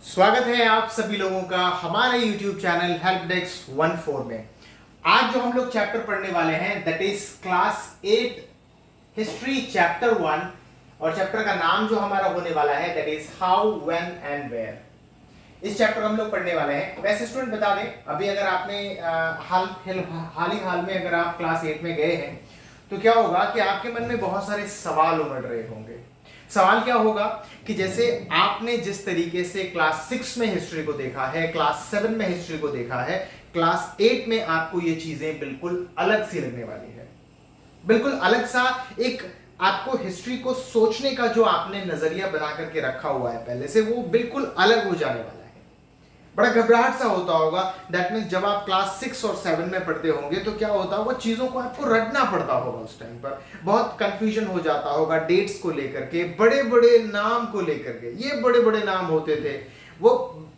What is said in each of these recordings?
स्वागत है आप सभी लोगों का हमारे YouTube चैनल हेल्प डेस्क 14 में। आज जो हम लोग चैप्टर पढ़ने वाले हैं that is class 8 history chapter 1 और चैप्टर का नाम जो हमारा होने वाला है that is how when and where. इस चैप्टर हम लोग पढ़ने वाले हैं। वैसे स्टूडेंट बता दें, अभी अगर आपने हाल में अगर आप क्लास 8 में गए हैं तो क्या होगा कि आपके मन में बहुत सारे सवाल उमड़ रहे होंगे। सवाल क्या होगा कि जैसे आपने जिस तरीके से क्लास 6 में हिस्ट्री को देखा है, क्लास 7 में हिस्ट्री को देखा है, क्लास 8 में आपको ये चीजें बिल्कुल अलग सी लगने वाली है। बिल्कुल अलग सा एक आपको हिस्ट्री को सोचने का जो आपने नजरिया बना करके रखा हुआ है पहले से, वो बिल्कुल अलग हो जाने वाला है। बड़ा घबराहट सा होता होगा। दैट मीन्स जब आप क्लास 6 और 7 में पढ़ते होंगे तो क्या होता होगा, चीजों को आपको रटना पड़ता होगा। उस टाइम पर बहुत कंफ्यूजन हो जाता होगा डेट्स को लेकर के, बड़े बड़े नाम को लेकर के। ये बड़े बड़े नाम होते थे, वो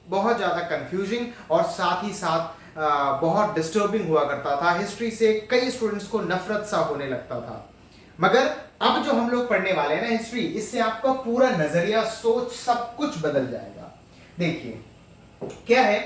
बहुत ज्यादा कंफ्यूजिंग और साथ ही साथ बहुत डिस्टर्बिंग हुआ करता था। हिस्ट्री से कई स्टूडेंट्स को नफरत सा होने लगता था। मगर अब जो हम लोग पढ़ने वाले हैं ना हिस्ट्री, इससे आपका पूरा नजरिया, सोच, सब कुछ बदल जाएगा। देखिए क्या है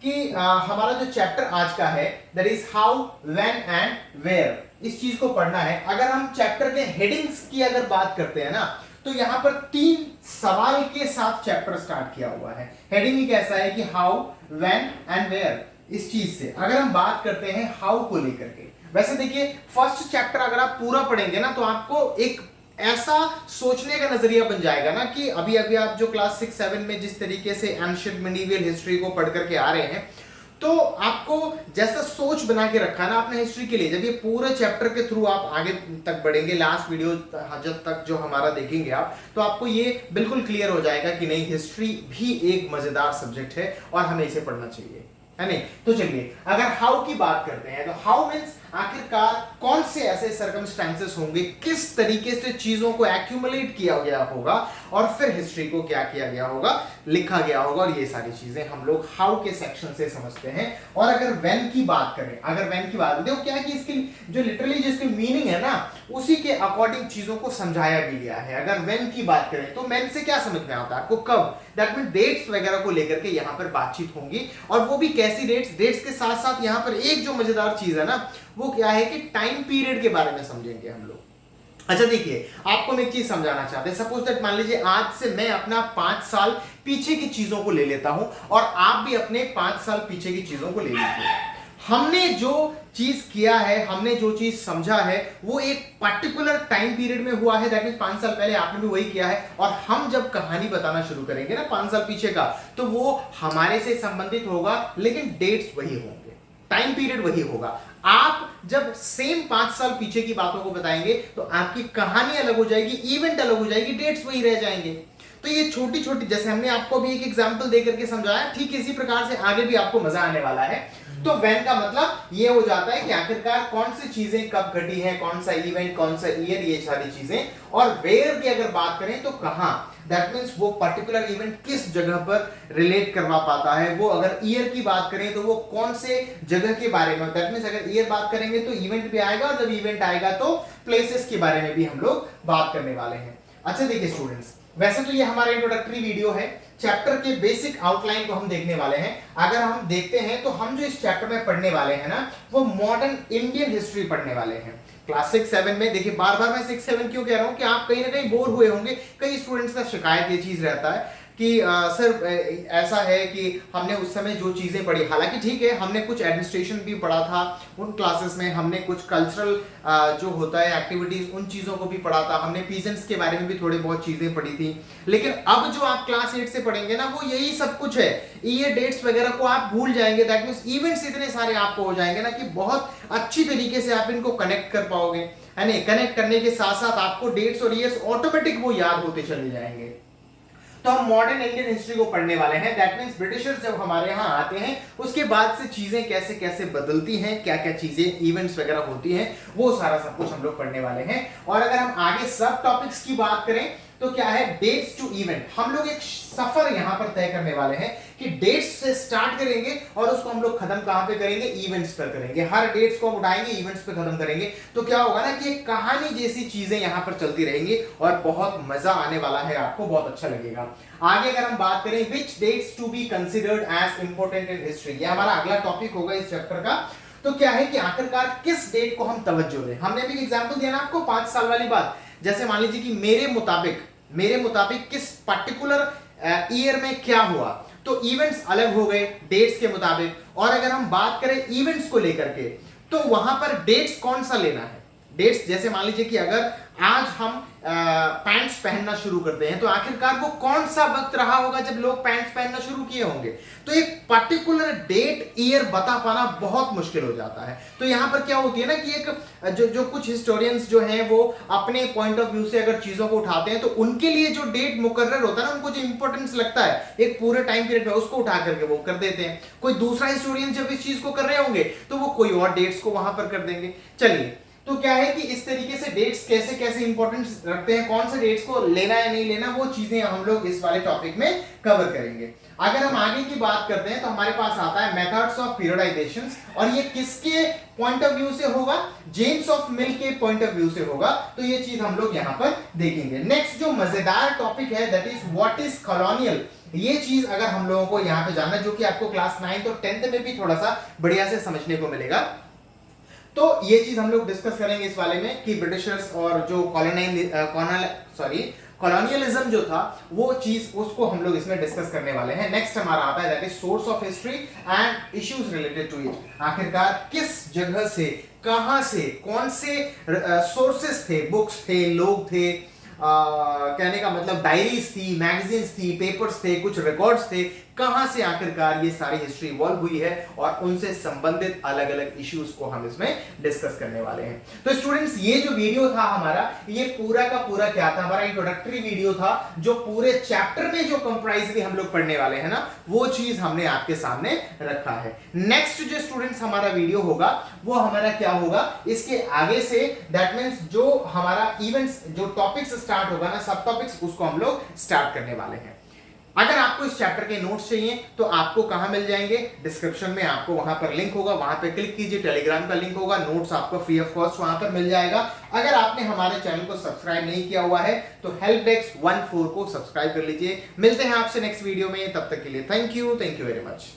कि हमारा जो चैप्टर आज का है that is how when and where, इस चीज को पढ़ना है। अगर हम चैप्टर के हेडिंग्स की अगर बात करते हैं ना, तो यहां पर 3 सवाल के साथ चैप्टर स्टार्ट किया हुआ है। हेडिंग ही कैसा है कि हाउ व्हेन एंड वेयर। इस चीज से अगर हम बात करते हैं हाउ को लेकर के, वैसे देखिए फर्स्ट चैप्टर अगर आप पूरा पढ़ेंगे ना तो आपको एक ऐसा सोचने का नजरिया बन जाएगा ना कि अभी अभी आप जो क्लास 6-7 में जिस तरीके से एंशिएंट मिडीवियल हिस्ट्री को पढ़ करके आ रहे हैं, तो आपको जैसा सोच बना के रखा ना आपने हिस्ट्री के लिए, जब ये पूरे चैप्टर के थ्रू आप आगे तक बढ़ेंगे, लास्ट वीडियो जब तक जो हमारा देखेंगे आप, तो आपको ये बिल्कुल क्लियर हो जाएगा कि नहीं, हिस्ट्री भी एक मजेदार सब्जेक्ट है और हमें इसे पढ़ना चाहिए, है नहीं। तो चलिए अगर हाउ की बात करते हैं तो हाउ मीन्स आखिरकार कौन से ऐसे सर्कमस्टेंसेस होंगे, किस तरीके से चीजों को एक्यूमुलेट किया गया होगा और फिर हिस्ट्री को क्या किया गया होगा, लिखा गया होगा, और ये सारी चीजें हम लोग हाउ के सेक्शन से समझते हैं। और अगर व्हेन की बात करें, अगर व्हेन की बात देखो क्या है कि इसकी जो लिटरली जिसकी मीनिंग है ना, उसी के अकॉर्डिंग चीजों को समझाया भी गया है। अगर व्हेन की बात करें तो व्हेन से क्या समझ में आता है आपको, कब, दैट मीन डेट्स वगैरह को लेकर के यहाँ पर बातचीत होंगी। और वो भी कैसी डेट्स, डेट्स के साथ साथ यहाँ पर एक जो मजेदार चीज है ना, वो क्या है कि टाइम पीरियड के बारे में समझेंगे हम लोग। अच्छा देखिए, आपको मैं एक चीज समझाना चाहते हैं। सपोज दैट मान लीजिए आज से मैं अपना 5 साल पीछे की चीजों को ले लेता हूं और आप भी अपने 5 साल पीछे की चीजों को ले लीजिए। हमने जो चीज किया है, हमने जो चीज समझा है, वो एक पर्टिकुलर टाइम पीरियड में हुआ है। दैट मींस 5 साल पहले आपने भी वही किया है। और हम जब कहानी बताना शुरू करेंगे ना 5 साल पीछे का, तो वो हमारे से संबंधित होगा, लेकिन डेट्स वही होंगे, टाइम पीरियड वही होगा। आप जब सेम 5 साल पीछे की बातों को बताएंगे तो आपकी कहानी अलग हो जाएगी, इवेंट अलग हो जाएगी, डेट्स वही रह जाएंगे। तो ये छोटी छोटी, जैसे हमने आपको भी एक एग्जांपल देकर के समझाया, ठीक इसी प्रकार से आगे भी आपको मजा आने वाला है। तो व्हेन का मतलब ये हो जाता है कि आखिरकार कौन सी चीजें कब घटी हैं, कौन सा इवेंट, कौन सा ईयर, ये सारी चीजें। और वेयर की अगर बात करें तो कहां, दैट मीन्स वो पर्टिकुलर इवेंट किस जगह पर रिलेट करवा पाता है। वो अगर ईयर की बात करें तो वो कौन से जगह के बारे में, दैट मीन्स अगर ईयर बात करेंगे तो इवेंट भी आएगा, और जब इवेंट आएगा तो प्लेसेस के बारे में भी हम लोग बात करने वाले हैं। अच्छा देखिए स्टूडेंट्स, वैसे तो ये हमारा इंट्रोडक्टरी वीडियो है, चैप्टर के बेसिक आउटलाइन को हम देखने वाले हैं। अगर हम देखते हैं तो हम जो इस चैप्टर में पढ़ने वाले हैं ना, वो मॉडर्न इंडियन हिस्ट्री पढ़ने वाले हैं। क्लास 6-7 में देखिए, बार बार मैं 6-7 क्यों कह रहा हूं कि आप कहीं ना कहीं बोर हुए होंगे। कई स्टूडेंट्स का शिकायत ये चीज रहता है कि सर ऐसा है कि हमने उस समय जो चीजें पढ़ी, हालांकि ठीक है हमने कुछ एडमिनिस्ट्रेशन भी पढ़ा था उन क्लासेस में, हमने कुछ कल्चरल जो होता है एक्टिविटीज, उन चीजों को भी पढ़ा था, हमने पीजेंट्स के बारे में भी थोड़ी बहुत चीजें पढ़ी थी। लेकिन अब जो आप क्लास 8 से पढ़ेंगे ना, वो यही सब कुछ है। ईयर, डेट्स वगैरह को आप भूल जाएंगे। दैट मींस इवेंट्स इतने सारे आपको हो जाएंगे ना कि बहुत अच्छी तरीके से आप इनको कनेक्ट कर पाओगे, है नहीं। कनेक्ट करने के साथ साथ आपको डेट्स और ईयर्स ऑटोमेटिक वो याद होते चले जाएंगे। तो हम मॉडर्न इंडियन हिस्ट्री को पढ़ने वाले हैं। दैट मींस ब्रिटिशर्स जब हमारे यहाँ आते हैं उसके बाद से चीजें कैसे कैसे बदलती हैं, क्या क्या चीजें, इवेंट्स वगैरह होती हैं, वो सारा सब कुछ हम लोग पढ़ने वाले हैं। और अगर हम आगे सब टॉपिक्स की बात करें तो क्या है, डेट्स टू इवेंट। हम लोग एक सफर यहां पर तय करने वाले हैं कि डेट्स से स्टार्ट करेंगे और उसको हम लोग खत्म कहां पे करेंगे, इवेंट्स पर करेंगे। हर डेट्स को हम उठाएंगे, इवेंट्स पे खत्म करेंगे। तो क्या होगा ना कि एक कहानी जैसी चीजें यहां पर चलती रहेंगी और बहुत मजा आने वाला है, आपको बहुत अच्छा लगेगा। आगे अगर हम बात करें, which dates to be considered as important in history, ये हमारा अगला टॉपिक होगा इस चैप्टर का। तो क्या है कि आखिरकार किस डेट को हम तवज्जो दें। हमने भी एग्जांपल दिया ना आपको 5 साल वाली बात। जैसे मान लीजिए कि मेरे मुताबिक किस पर्टिकुलर ईयर में क्या हुआ, तो इवेंट्स अलग हो गए डेट्स के मुताबिक। और अगर हम बात करें इवेंट्स को लेकर के, तो वहां पर डेट्स कौन सा लेना है। डेट्स जैसे मान लीजिए कि अगर आज हम पैंट्स पहनना शुरू करते हैं, तो आखिरकार वो कौन सा वक्त रहा होगा जब लोग पैंट्स पहनना शुरू किए होंगे। तो एक पर्टिकुलर डेट ईयर बता पाना बहुत मुश्किल हो जाता है। तो यहां पर क्या होती है ना कि एक जो कुछ हिस्टोरियंस जो हैं वो अपने पॉइंट ऑफ व्यू से अगर चीजों को उठाते हैं, तो उनके लिए जो डेट मुकर्रर होता है ना, उनको जो इंपॉर्टेंस लगता है एक पूरे टाइम पीरियड में, उसको उठा करके वो कर देते हैं। कोई दूसरा हिस्टोरियन जब इस चीज को कर रहे होंगे, तो वो कोई और डेट्स को वहां पर कर देंगे। चलिए, तो क्या है कि इस तरीके से डेट्स कैसे कैसे इंपॉर्टेंस रखते हैं, कौन से डेट्स को लेना या नहीं लेना, वो चीजें हम लोग इस वाले टॉपिक में कवर करेंगे। अगर हम आगे की बात करते हैं, तो हमारे पास आता है मेथड्स ऑफ पीरियडाइजेशन, और ये किसके पॉइंट ऑफ व्यू से होगा, जेम्स ऑफ मिल के पॉइंट ऑफ व्यू से होगा। तो ये चीज हम लोग यहां पर देखेंगे। नेक्स्ट जो मजेदार टॉपिक है, that is what is colonial. ये चीज अगर हम लोगों को यहां पे जानना, जो कि आपको क्लास 9th और 10th में भी थोड़ा सा बढ़िया से समझने को मिलेगा। तो ये चीज हम लोग डिस्कस करेंगे इस वाले में कि ब्रिटिशर्स और जो कॉलोनियलिज्म जो था, वो चीज उसको हम लोग इसमें डिस्कस करने वाले हैं। नेक्स्ट हमारा आता है that is source of history and issues related to it. आखिरकार किस जगह से, कहां से, कौन से सोर्सेस थे, बुक्स थे, लोग थे, कहने का मतलब डायरीज थी, मैगजीन्स थी, पेपर्स थे, कुछ रिकॉर्ड्स थे, कहां से आखिरकार ये सारी हिस्ट्री इवॉल्व हुई है, और उनसे संबंधित अलग अलग इश्यूज को हम इसमें डिस्कस करने वाले हैं। तो स्टूडेंट्स, ये जो वीडियो था हमारा, ये पूरा का पूरा क्या था, हमारा इंट्रोडक्टरी वीडियो था, जो पूरे चैप्टर में जो कंप्राइजली हम लोग पढ़ने वाले हैं ना, वो चीज हमने आपके सामने रखा है। नेक्स्ट जो स्टूडेंट्स हमारा वीडियो होगा, वो हमारा क्या होगा, इसके आगे से, दैट मींस जो हमारा इवेंट्स, जो टॉपिक्स स्टार्ट होगा ना, सब टॉपिक्स, उसको हम लोग स्टार्ट करने वाले हैं। अगर आपको इस चैप्टर के नोट्स चाहिए, तो आपको कहां मिल जाएंगे, डिस्क्रिप्शन में आपको वहां पर लिंक होगा, वहां पे क्लिक कीजिए, टेलीग्राम का लिंक होगा, नोट्स आपको फ्री ऑफ कॉस्ट वहां पर मिल जाएगा। अगर आपने हमारे चैनल को सब्सक्राइब नहीं किया हुआ है, तो हेल्प डेस्क 14 को सब्सक्राइब कर लीजिए। मिलते हैं आपसे नेक्स्ट वीडियो में, तब तक के लिए थैंक यू वेरी मच।